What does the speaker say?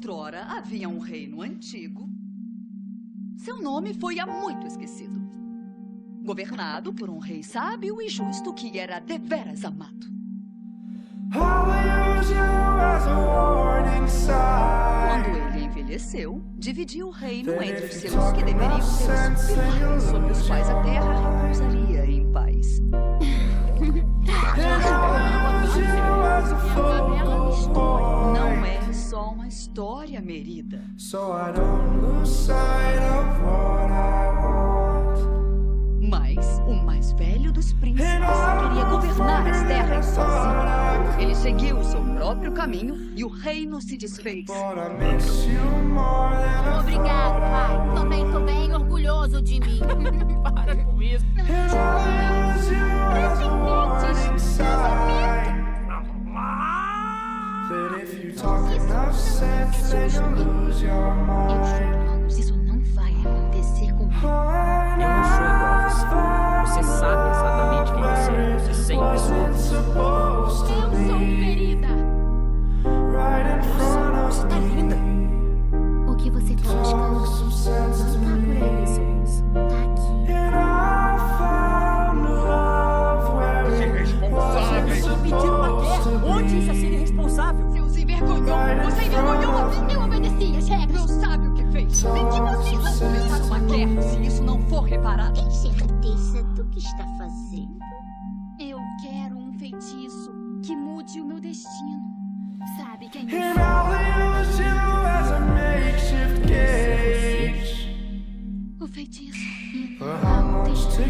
outrora havia um reino antigo. Seu nome foi há muito esquecido. Governado por um rei sábio e justo que era deveras amado. Quando ele envelheceu, dividiu o reino entre os seus que deveriam ser os pilares sobre os quais a terra repousaria em paz. Não é só uma história, Merida. Mas o mais velho dos príncipes queria governar as terras sozinho. Ele seguiu o seu próprio caminho e o reino se desfez. Obrigado, pai. Também tô bem orgulhoso de mim. Para com isso. Isso não vai acontecer comigo. Eu não sou igual a você. Você sabe exatamente quem você é. Você sempre soube. Eu sou Merida. Você tá linda. O que você tá buscando? Não tá por aí, Souza. Tá aqui. Irresponsáveis. Pediram uma guerra. Onde isso é ser irresponsável? Seus envergonhou! Você envergonhou a mim! Eu obedeci as regras. Não sabe o que fez! Nem que vocês vão começar uma guerra se isso não for reparado! Tem certeza do que está fazendo? Eu quero um feitiço que mude o meu destino. Sabe quem eu sou? O feitiço. E não o destino.